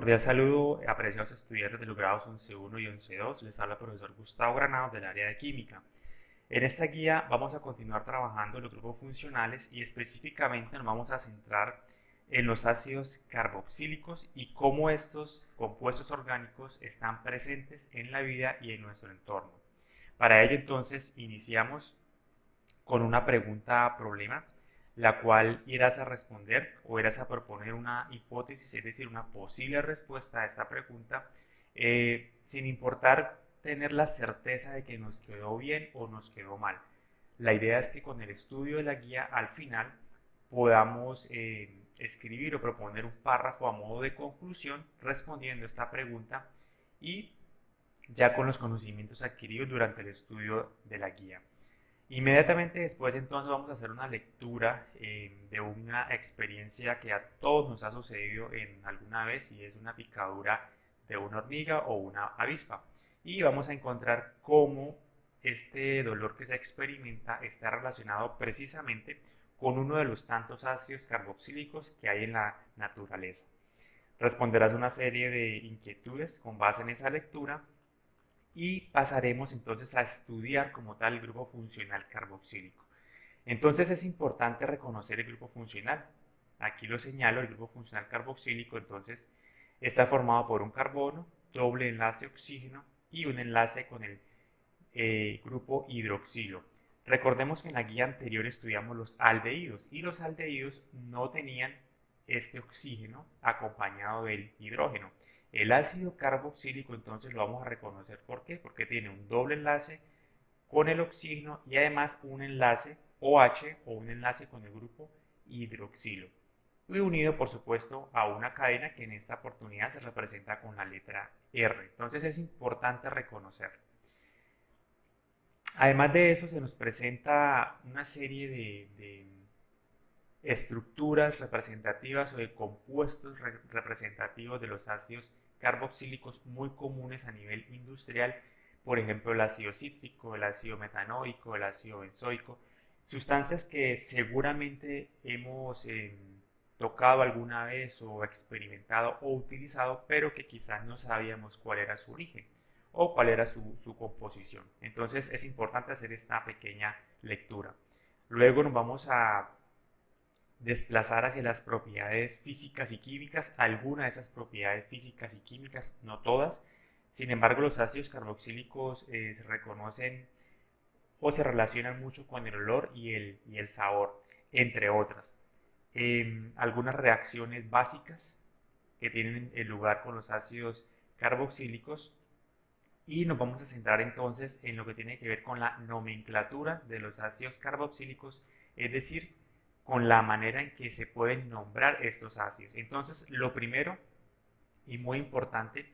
Cordial saludo, apreciados estudiantes de los grados 11.1 y 11.2. Les habla el profesor Gustavo Granados del área de Química. En esta guía vamos a continuar trabajando los grupos funcionales y específicamente nos vamos a centrar en los ácidos carboxílicos y cómo estos compuestos orgánicos están presentes en la vida y en nuestro entorno. Para ello entonces iniciamos con una pregunta problema, la cual irás a responder o irás a proponer una hipótesis, es decir, una posible respuesta a esta pregunta, sin importar tener la certeza de que nos quedó bien o nos quedó mal. La idea es que con el estudio de la guía al final podamos escribir o proponer un párrafo a modo de conclusión respondiendo esta pregunta y ya con los conocimientos adquiridos durante el estudio de la guía. Inmediatamente después entonces vamos a hacer una lectura de una experiencia que a todos nos ha sucedido en alguna vez y es una picadura de una hormiga o una avispa. Y vamos a encontrar cómo este dolor que se experimenta está relacionado precisamente con uno de los tantos ácidos carboxílicos que hay en la naturaleza. Responderás una serie de inquietudes con base en esa lectura y pasaremos entonces a estudiar como tal el grupo funcional carboxílico. Entonces es importante reconocer el grupo funcional. Aquí lo señalo, el grupo funcional carboxílico entonces está formado por un carbono, doble enlace oxígeno y un enlace con el grupo hidroxilo. Recordemos que en la guía anterior estudiamos los aldehídos y los aldehídos no tenían este oxígeno acompañado del hidrógeno. El ácido carboxílico entonces lo vamos a reconocer. ¿Por qué? Porque tiene un doble enlace con el oxígeno y además un enlace OH o un enlace con el grupo hidroxilo. Y unido por supuesto a una cadena que en esta oportunidad se representa con la letra R. Entonces es importante reconocer. Además de eso se nos presenta una serie de estructuras representativas o de compuestos representativos de los ácidos carboxílicos muy comunes a nivel industrial, por ejemplo el ácido cítrico, el ácido metanoico, el ácido benzoico, sustancias que seguramente hemos tocado alguna vez o experimentado o utilizado, pero que quizás no sabíamos cuál era su origen o cuál era su composición. Entonces es importante hacer esta pequeña lectura. Luego nos vamos a desplazar hacia las propiedades físicas y químicas, algunas de esas propiedades físicas y químicas, no todas. Sin embargo, los ácidos carboxílicos se reconocen o se relacionan mucho con el olor y el sabor, entre otras. Algunas reacciones básicas que tienen lugar con los ácidos carboxílicos y nos vamos a centrar entonces en lo que tiene que ver con la nomenclatura de los ácidos carboxílicos, es decir, con la manera en que se pueden nombrar estos ácidos. Entonces, lo primero y muy importante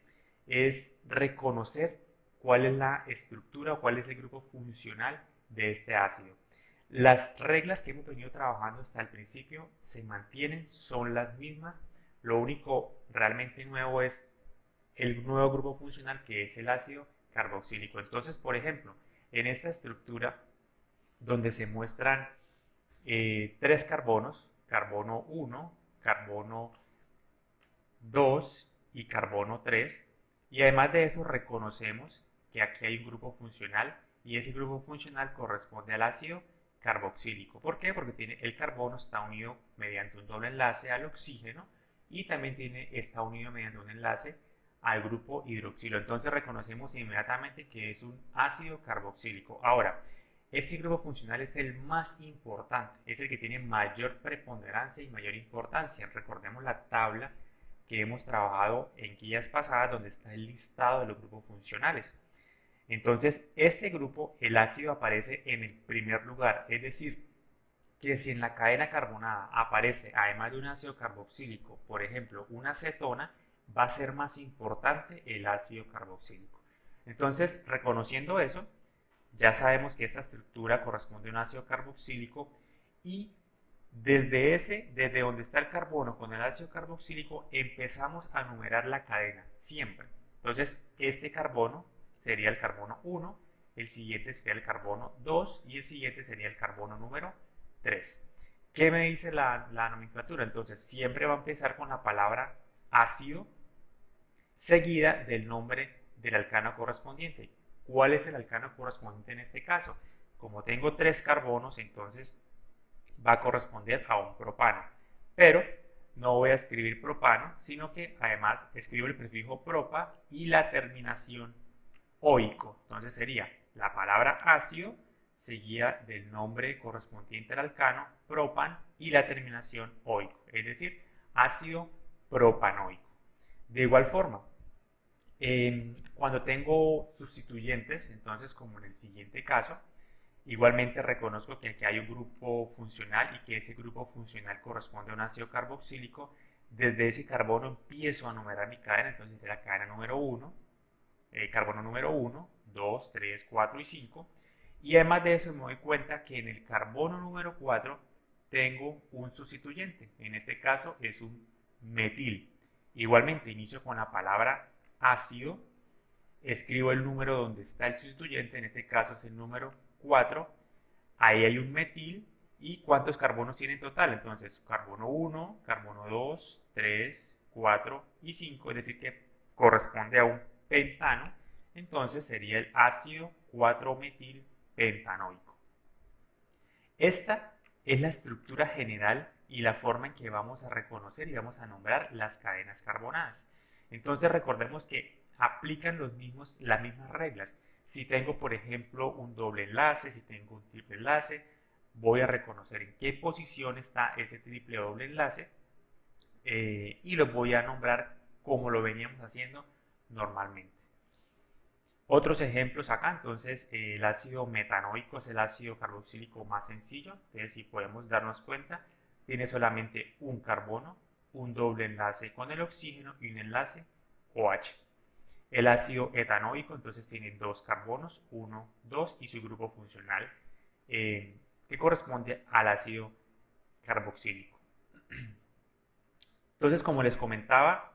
es reconocer cuál es la estructura o cuál es el grupo funcional de este ácido. Las reglas que hemos venido trabajando hasta el principio se mantienen, son las mismas. Lo único realmente nuevo es el nuevo grupo funcional que es el ácido carboxílico. Entonces, por ejemplo, en esta estructura donde se muestran tres carbonos, carbono 1, carbono 2 y carbono 3, y además de eso reconocemos que aquí hay un grupo funcional y ese grupo funcional corresponde al ácido carboxílico. ¿Por qué? Porque el carbono está unido mediante un doble enlace al oxígeno y también está unido mediante un enlace al grupo hidroxilo. Entonces reconocemos inmediatamente que es un ácido carboxílico. Ahora, este grupo funcional es el más importante, es el que tiene mayor preponderancia y mayor importancia. Recordemos la tabla que hemos trabajado en guías pasadas donde está el listado de los grupos funcionales. Entonces, este grupo, el ácido aparece en el primer lugar, es decir, que si en la cadena carbonada aparece, además de un ácido carboxílico, por ejemplo, una acetona, va a ser más importante el ácido carboxílico. Entonces, reconociendo eso, ya sabemos que esta estructura corresponde a un ácido carboxílico y desde donde está el carbono con el ácido carboxílico empezamos a numerar la cadena, siempre. Entonces, este carbono sería el carbono 1, el siguiente sería el carbono 2 y el siguiente sería el carbono número 3. ¿Qué me dice la nomenclatura? Entonces, siempre va a empezar con la palabra ácido seguida del nombre del alcano correspondiente. ¿Cuál es el alcano correspondiente en este caso? Como tengo 3 carbonos, entonces va a corresponder a un propano. Pero no voy a escribir propano, sino que además escribo el prefijo propa y la terminación oico. Entonces sería la palabra ácido seguida del nombre correspondiente al alcano, propan, y la terminación oico, es decir, ácido propanoico. De igual forma, cuando tengo sustituyentes, entonces como en el siguiente caso, igualmente reconozco que aquí hay un grupo funcional y que ese grupo funcional corresponde a un ácido carboxílico. Desde ese carbono empiezo a numerar mi cadena, entonces de la cadena número 1, carbono número 1, 2, 3, 4 y 5. Y además de eso me doy cuenta que en el carbono número 4 tengo un sustituyente. En este caso es un metil. Igualmente inicio con la palabra ácido, escribo el número donde está el sustituyente, en este caso es el número 4, ahí hay un metil y cuántos carbonos tiene en total, entonces carbono 1, carbono 2, 3, 4 y 5, es decir que corresponde a un pentano, entonces sería el ácido 4-metil pentanoico. Esta es la estructura general y la forma en que vamos a reconocer y vamos a nombrar las cadenas carbonadas. Entonces recordemos que aplican las mismas reglas. Si tengo, por ejemplo, un doble enlace, si tengo un triple enlace, voy a reconocer en qué posición está ese triple o doble enlace y lo voy a nombrar como lo veníamos haciendo normalmente. Otros ejemplos acá, entonces el ácido metanoico es el ácido carboxílico más sencillo, entonces si podemos darnos cuenta, tiene solamente un carbono, un doble enlace con el oxígeno y un enlace OH. El ácido etanoico entonces tiene 2 carbonos, 1, 2 y su grupo funcional que corresponde al ácido carboxílico. Entonces, como les comentaba,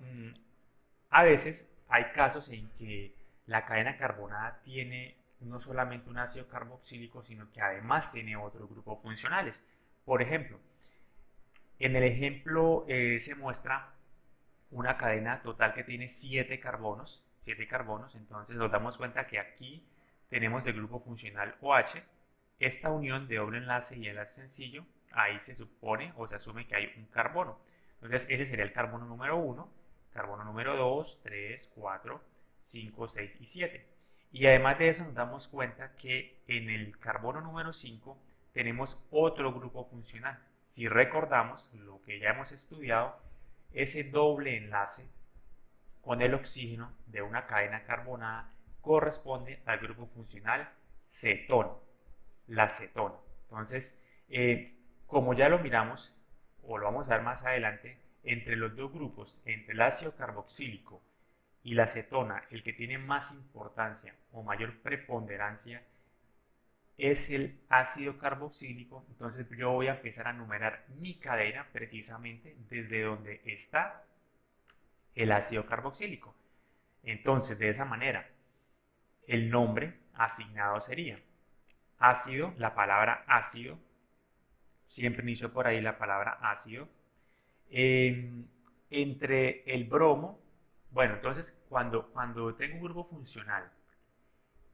a veces hay casos en que la cadena carbonada tiene no solamente un ácido carboxílico, sino que además tiene otros grupos funcionales. Por ejemplo, en el ejemplo se muestra una cadena total que tiene 7 carbonos, entonces nos damos cuenta que aquí tenemos el grupo funcional OH, esta unión de doble enlace y enlace sencillo, ahí se supone o se asume que hay un carbono. Entonces ese sería el carbono número 1, carbono número 2, 3, 4, 5, 6 y 7. Y además de eso nos damos cuenta que en el carbono número 5 tenemos otro grupo funcional. Si recordamos lo que ya hemos estudiado, ese doble enlace con el oxígeno de una cadena carbonada corresponde al grupo funcional cetona, la cetona. Entonces, como ya lo miramos, o lo vamos a ver más adelante, entre los dos grupos, entre el ácido carboxílico y la cetona, el que tiene más importancia o mayor preponderancia es el ácido carboxílico. Entonces yo voy a empezar a numerar mi cadena precisamente desde donde está el ácido carboxílico. Entonces, de esa manera, el nombre asignado sería ácido, la palabra ácido, siempre inicio por ahí la palabra ácido, entre el bromo, bueno, entonces cuando tengo un grupo funcional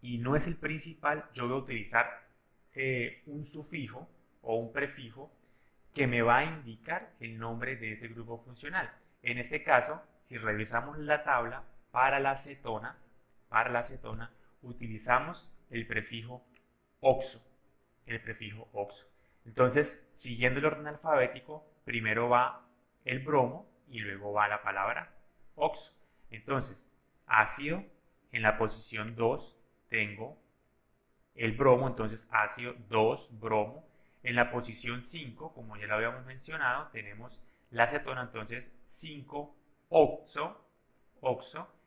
y no es el principal, yo voy a utilizar un sufijo o un prefijo que me va a indicar el nombre de ese grupo funcional. En este caso, si revisamos la tabla, para la acetona utilizamos el prefijo oxo, Entonces, siguiendo el orden alfabético, primero va el bromo y luego va la palabra oxo. Entonces, ácido, en la posición 2 tengo el bromo, entonces ácido 2 bromo. En la posición 5, como ya lo habíamos mencionado, tenemos la acetona, entonces 5 oxo.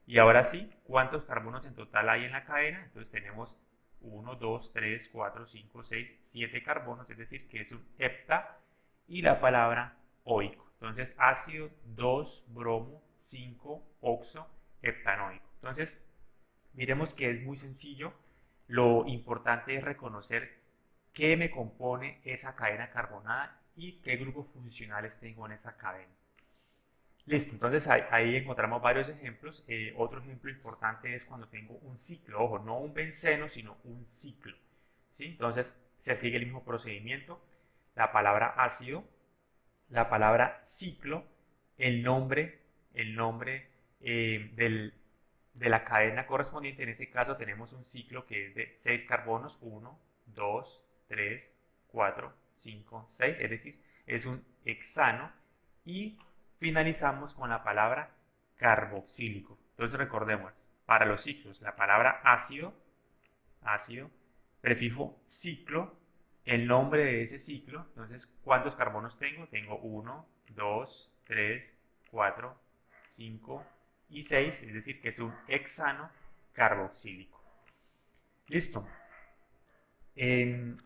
Y ahora sí, ¿cuántos carbonos en total hay en la cadena? Entonces tenemos 1, 2, 3, 4, 5, 6, 7 carbonos, es decir, que es un hepta. Y la palabra oico. Entonces ácido 2 bromo 5 oxo heptanoico. Entonces, miremos que es muy sencillo. Lo importante es reconocer qué me compone esa cadena carbonada y qué grupos funcionales tengo en esa cadena. Listo, entonces ahí encontramos varios ejemplos. Otro ejemplo importante es cuando tengo un ciclo, ojo, no un benceno, sino un ciclo. ¿Sí? Entonces se sigue el mismo procedimiento. La palabra ácido, la palabra ciclo, el nombre de la cadena correspondiente. En este caso tenemos un ciclo que es de 6 carbonos, 1, 2, 3, 4, 5, 6, es decir, es un hexano. Y finalizamos con la palabra carboxílico. Entonces recordemos, para los ciclos, la palabra ácido, prefijo ciclo, el nombre de ese ciclo. Entonces, ¿cuántos carbonos tengo? Tengo 1, 2, 3, 4, 5 y 6, es decir, que es un hexano carboxílico. Listo.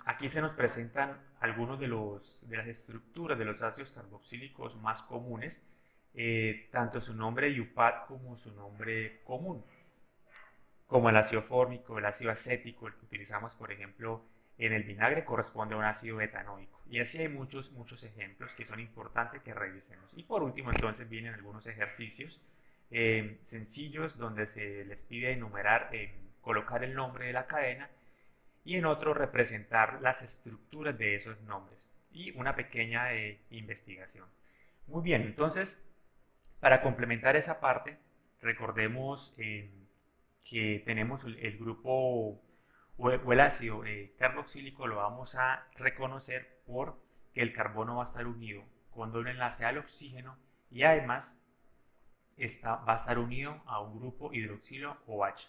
Aquí se nos presentan algunos de las estructuras de los ácidos carboxílicos más comunes, tanto su nombre IUPAC como su nombre común, como el ácido fórmico, el ácido acético, el que utilizamos, por ejemplo, en el vinagre, corresponde a un ácido etanoico. Y así hay muchos ejemplos que son importantes que revisemos. Y por último, entonces, vienen algunos ejercicios sencillos donde se les pide enumerar, colocar el nombre de la cadena, y en otro representar las estructuras de esos nombres y una pequeña investigación. Muy bien, entonces, para complementar esa parte, recordemos que tenemos el grupo o el ácido carboxílico, lo vamos a reconocer por que el carbono va a estar unido con doble enlace al oxígeno, y además va a estar unido a un grupo hidroxilo OH.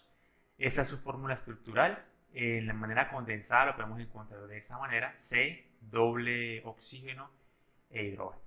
Esa es su fórmula estructural. En la manera condensada lo podemos encontrar de esta manera: C, doble oxígeno e hidrógeno.